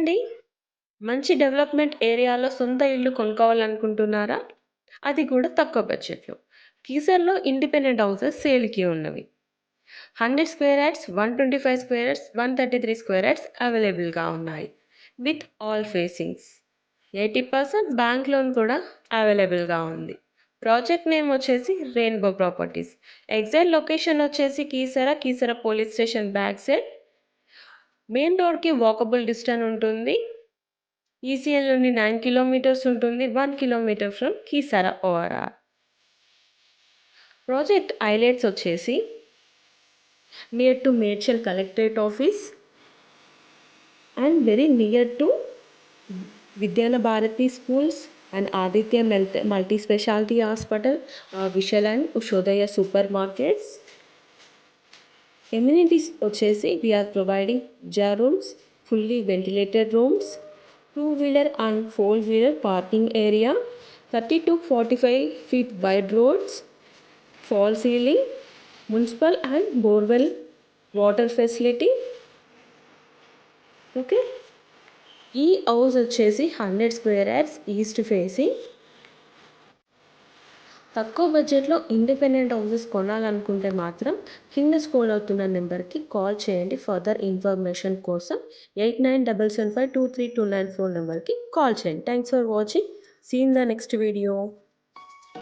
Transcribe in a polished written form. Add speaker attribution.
Speaker 1: ఏంటండి? మంచి డెవలప్‌మెంట్ ఏరియాలో సొంత ఇల్లు కొనుక్కోవాలనుకుంటున్నారా? అది కూడా తక్కువ బడ్జెట్‌లో. కీసర్‌లో ఇండిపెండెంట్ హౌసెస్ సేల్‌కి ఉన్నవి. 100 square yards, 125 square yards, 133 square yards అవైలబుల్‌గా ఉన్నాయి. With all facings. 80% bank loan కూడా అవైలబుల్‌గా ఉంది. ప్రాజెక్ట్ నేమ్ వచ్చేసి రెయిన్బో ప్రాపర్టీస్. ఎగ్జాక్ట్ లొకేషన్ వచ్చేసి Keesara police station back side. Main రోడ్‌కి వాకబుల్ డిస్టెన్స్ ఉంటుంది. ఈసీఎల్ నుండి 9 కిలోమీటర్స్ ఉంటుంది. 1 kilometre from Keesara ORR. Project highlights వచ్చేసి near to Medchal collectorate office and very near to Vidyana Bharati schools and Aditya multi speciality hospital, Vishal and Ushodaya super markets. Amenities వచ్చేసి we are providing జా rooms, fully ventilated rooms, 2-wheeler and 4-wheeler parking area, 30 to 45 feet wide roads, fall ceiling, municipal and borewell water facility. Okay, ఈ house వచ్చేసి 100 square yards east facing. తక్కువ బడ్జెట్లో independent houses కొనాలనుకుంటే మాత్రం కింద scroll అవుతున్న నెంబర్కి call చేయండి. ఫర్దర్ ఇన్ఫర్మేషన్ కోసం 8977523294 నెంబర్కి కాల్ చేయండి. Thanks for watching. See in the next video.